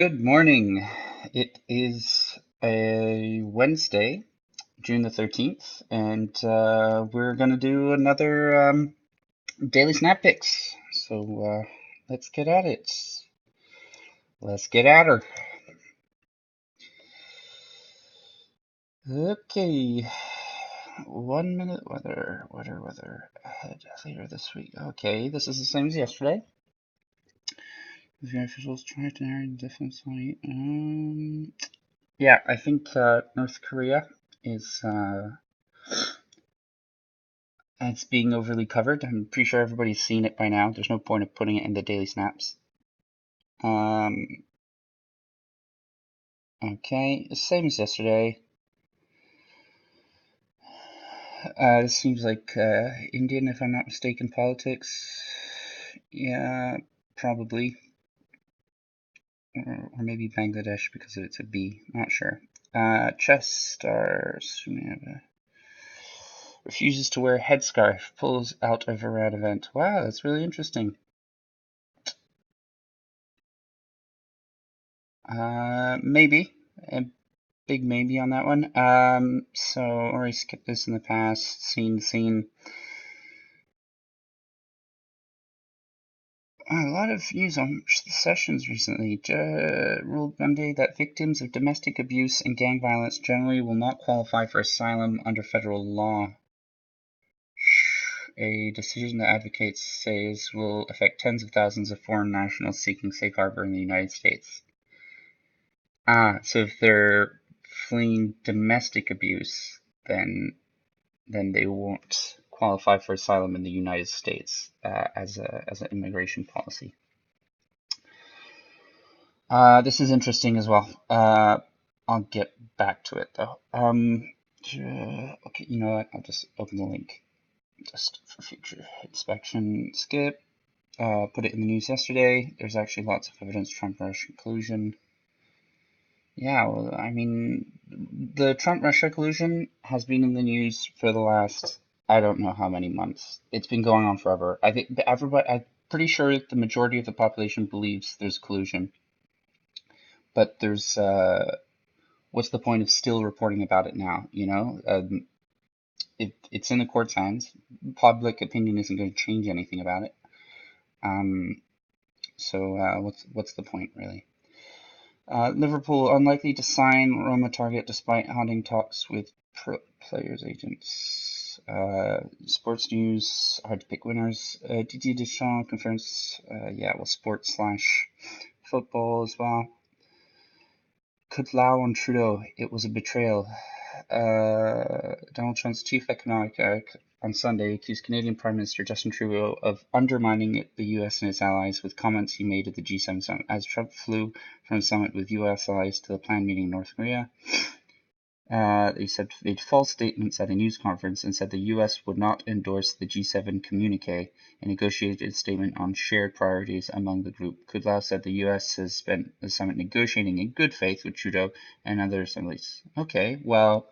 Good morning. It is a Wednesday, June the 13th, and we're going to do another Daily Snap Picks. So let's get at it. Let's get at her. Okay. 1 minute weather ahead later this week. Okay, this is the same as yesterday. The officials tried to narrow the difference. Yeah, I think North Korea is it's being overly covered. I'm pretty sure everybody's seen it by now. There's no point of putting it in the daily snaps. Um, okay, same as yesterday. This seems like Indian, if I'm not mistaken, politics. Yeah, probably. Or maybe Bangladesh because it's a B. Not sure. Chess star refuses to wear headscarf, pulls out of Iran event. Wow, that's really interesting. Maybe. A big maybe on that one. So already skipped this in the past. Seen a lot of news on sessions recently. Ruled Monday that victims of domestic abuse and gang violence generally will not qualify for asylum under federal law. A decision that advocates says will affect tens of thousands of foreign nationals seeking safe harbor in the United States. So if they're fleeing domestic abuse, then they won't qualify for asylum in the United States as an immigration policy. This is interesting as well. I'll get back to it though. Okay, you know what? I'll just open the link just for future inspection. Skip. Put it in the news yesterday. There's actually lots of evidence Trump-Russia collusion. Yeah, well, I mean, the Trump-Russia collusion has been in the news for the last, I don't know how many months. It's been going on forever. I think everybody, I'm pretty sure the majority of the population believes there's collusion, but there's, what's the point of still reporting about it now, you know? It's in the court's hands. Public opinion isn't going to change anything about it. Um, so what's the point, really? Liverpool unlikely to sign Roma target despite hunting talks with players' agents. Sports news, hard to pick winners. Didier Deschamps confirms, sports slash football as well. Kudlow on Trudeau, it was a betrayal. Donald Trump's chief economic on Sunday accused Canadian Prime Minister Justin Trudeau of undermining the U.S. and its allies with comments he made at the G7 summit. As Trump flew from a summit with U.S. allies to the planned meeting in North Korea, he said made false statements at a news conference and said the U.S. would not endorse the G7 communique, a negotiated statement on shared priorities among the group. Kudlow said the U.S. has spent the summit negotiating in good faith with Trudeau and other assemblies. Okay, well,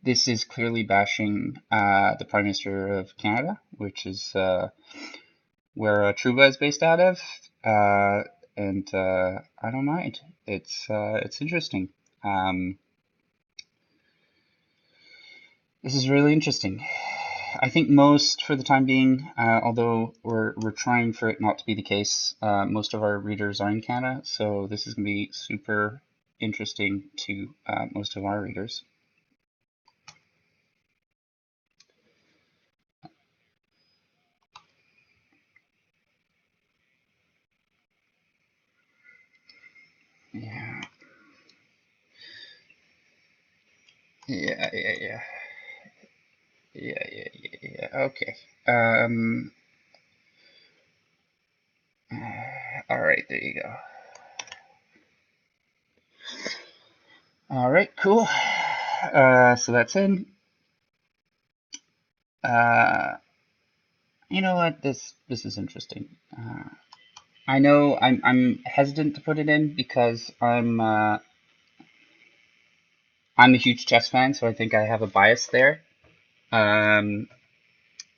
this is clearly bashing the Prime Minister of Canada, which is where Truba is based out of, and I don't mind. It's interesting. Um, this is really interesting. I think most, for the time being, although we're trying for it not to be the case, most of our readers are in Canada, so this is going to be super interesting to most of our readers. Yeah, yeah. Yeah. Okay. Um, all right, there you go. All right, cool. So that's in. Uh, you know what? This is interesting. I know I'm hesitant to put it in because I'm a huge chess fan, so I think I have a bias there. Um,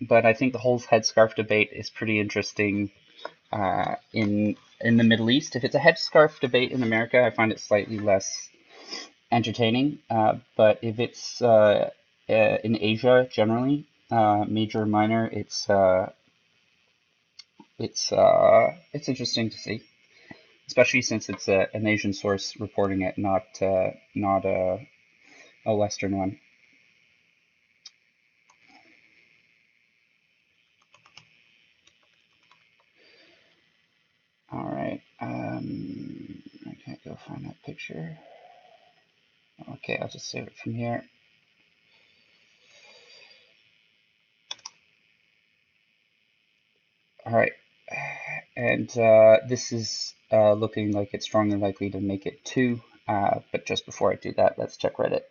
but I think the whole headscarf debate is pretty interesting in in the Middle East. If it's a headscarf debate in America, I find it slightly less entertaining. But if it's in Asia generally, major or minor, it's interesting to see, especially since it's an Asian source reporting it, not a Western one. All right. I can't go find that picture. Okay, I'll just save it from here. All right. And this is looking like it's strongly likely to make it 2. But just before I do that, let's check Reddit.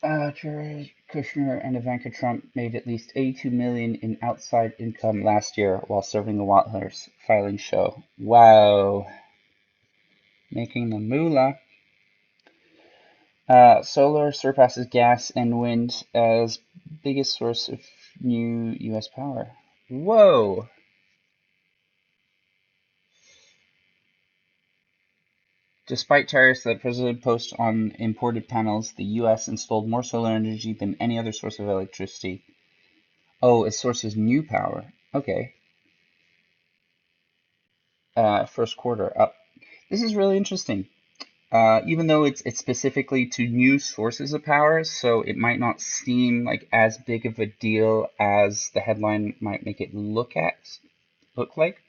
Jared Kushner and Ivanka Trump made at least $82 million in outside income last year while serving the White House filing show. Wow. Making the moolah. Solar surpasses gas and wind as biggest source of new U.S. power. Whoa. Despite tariffs that President posted on imported panels, the U.S. installed more solar energy than any other source of electricity. Oh, it sources new power. Okay. First quarter up. This is really interesting. Even though it's specifically to new sources of power, so it might not seem like as big of a deal as the headline might make it look like.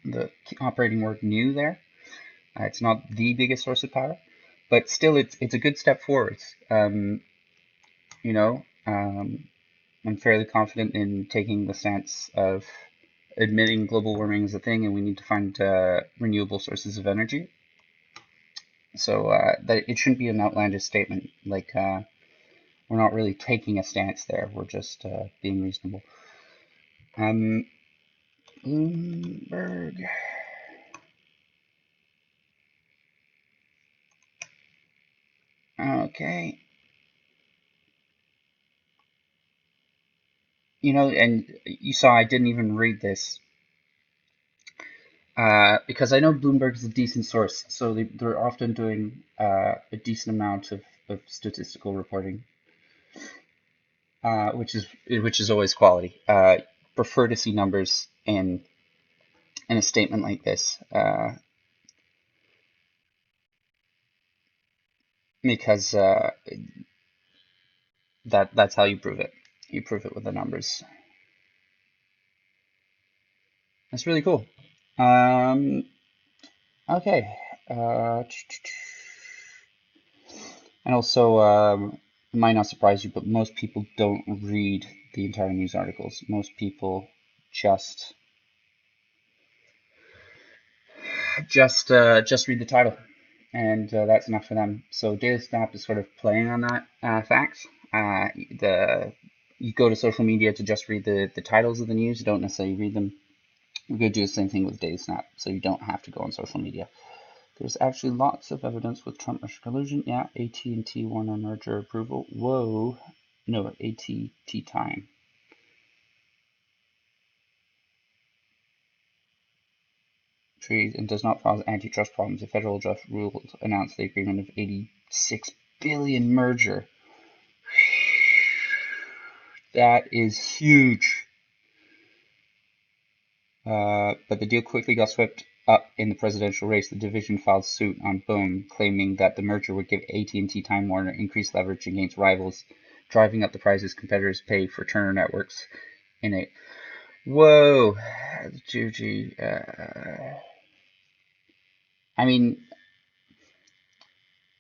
The operating word "new" there. It's not the biggest source of power, but still, it's a good step forward. You know, I'm fairly confident in taking the stance of admitting global warming is a thing, and we need to find renewable sources of energy. So that it shouldn't be an outlandish statement. Like we're not really taking a stance there. We're just being reasonable. Bloomberg. Okay. You know, and you saw I didn't even read this because I know Bloomberg is a decent source, so they're often doing a decent amount of statistical reporting, which is always quality. Prefer to see numbers in a statement like this because that's how you prove it. You prove it with the numbers. That's really cool. Okay. And also, it might not surprise you, but most people don't read the entire news articles. Most people just just read the title, and that's enough for them. So Daily Snap is sort of playing on that fact. You go to social media to just read the titles of the news. You don't necessarily read them. We're going to do the same thing with Daily Snap, so you don't have to go on social media. There's actually lots of evidence with Trump-Russia collusion. Yeah, AT&T Warner merger approval. Whoa. No, AT&T time. Trees and does not cause antitrust problems. A federal judge ruled announced the agreement of $86 billion merger. That is huge. But the deal quickly got swept up in the presidential race. The division filed suit on Boom, claiming that the merger would give AT&T Time Warner increased leverage against rivals, driving up the prices competitors pay for Turner networks. In a whoa, Juji. I mean,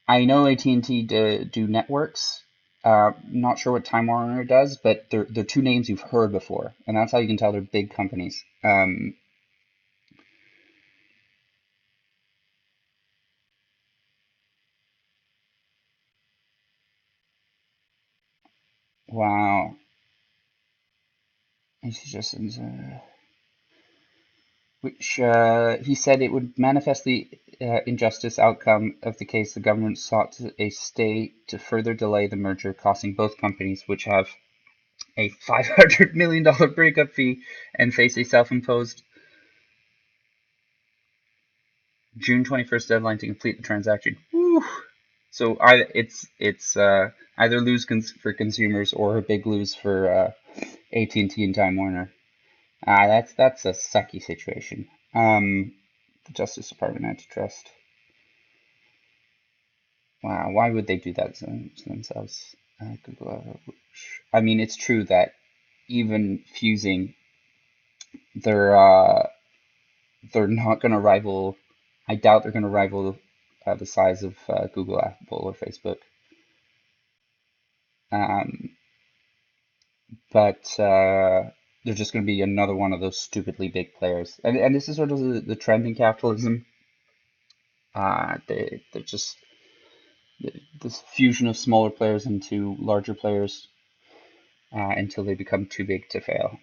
I know AT&T do networks. Not sure what Time Warner does, but they're two names you've heard before, and that's how you can tell they're big companies. Wow. He's just which he said it would manifest the injustice outcome of the case. The government sought a stay to further delay the merger, costing both companies, which have a $500 million breakup fee and face a self-imposed June 21st deadline to complete the transaction. Woo! So it's either lose for consumers or a big lose for AT&T and Time Warner. That's a sucky situation. The Justice Department antitrust. Wow, why would they do that to themselves? Google. I mean, it's true that even fusing, they're they're not going to rival. I doubt they're going to rival the size of Google, Apple, or Facebook. Um, but they're just going to be another one of those stupidly big players. And this is sort of the trend in capitalism. They're just this fusion of smaller players into larger players until they become too big to fail.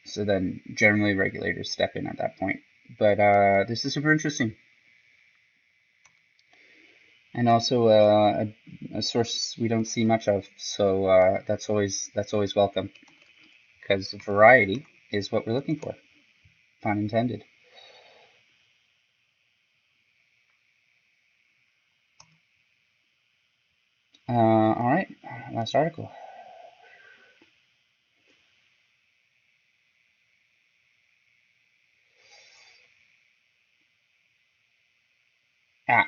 So then generally regulators step in at that point. But this is super interesting. And also a source we don't see much of, so that's always welcome, because variety is what we're looking for, pun intended. All right, last article.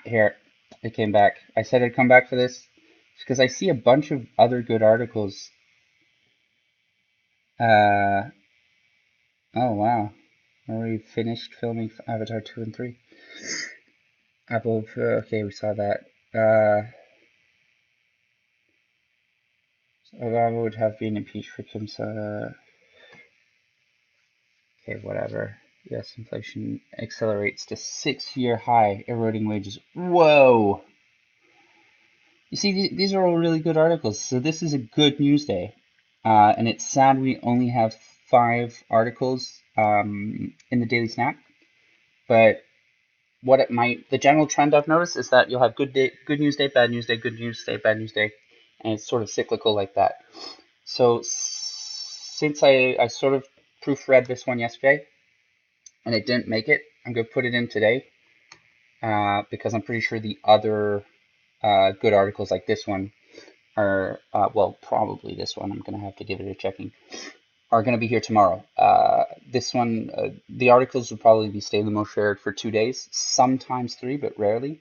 Here, it came back. I said I'd come back for this because I see a bunch of other good articles. Uh, oh wow, already finished filming Avatar 2 and 3. Apple, okay, we saw that. Obama would have been impeached for Kim's. Okay, whatever. Yes, inflation accelerates to 6-year high, eroding wages. Whoa! You see, these are all really good articles. So this is a good news day. And it's sad we only have 5 articles in the Daily Snap. But the general trend I've noticed is that you'll have good news day, bad news day, good news day, bad news day. And it's sort of cyclical like that. So since I sort of proofread this one yesterday, and it didn't make it, I'm going to put it in today because I'm pretty sure the other good articles like this one are, well, probably this one, I'm going to have to give it a checking, are going to be here tomorrow. This one, the articles will probably be staying the most shared for 2 days, sometimes 3, but rarely.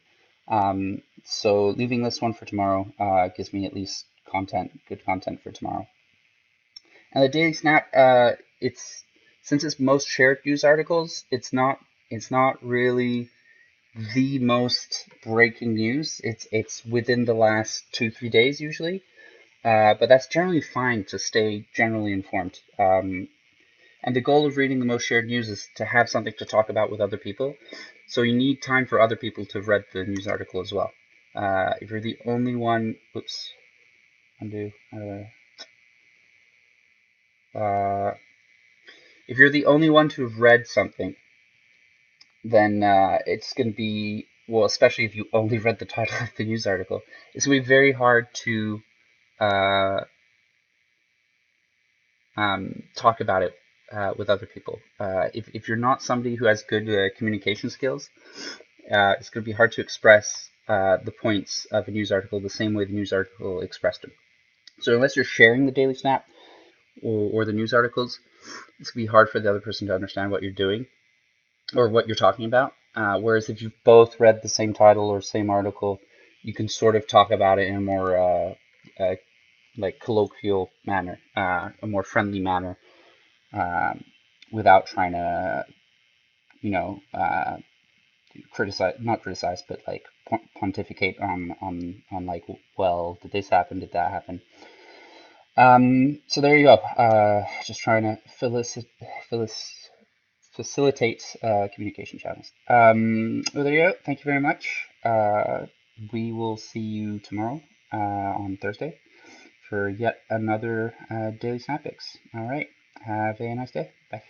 So leaving this one for tomorrow gives me at least good content for tomorrow. And the Daily Snap, it's since it's most shared news articles, it's not really the most breaking news. It's within the last 2-3 days usually, but that's generally fine to stay generally informed. And the goal of reading the most shared news is to have something to talk about with other people. So you need time for other people to have read the news article as well. If you're the only one, oops, undo. If you're the only one to have read something, then it's going to be, well, especially if you only read the title of the news article, it's going to be very hard to uh, talk about it with other people. If you're not somebody who has good communication skills, it's going to be hard to express the points of a news article the same way the news article expressed them. So unless you're sharing the Daily Snap or the news articles, it's going to be hard for the other person to understand what you're doing or what you're talking about. Whereas if you've both read the same title or same article, you can sort of talk about it in a more like colloquial manner, a more friendly manner, um, without trying to, you know, not criticize, but like pontificate on like, well, did this happen? Did that happen? So there you go. Just trying to facilitate communication channels. Well, there you go. Thank you very much. We will see you tomorrow on Thursday for yet another Daily Snap Picks. All right. Have a nice day. Bye.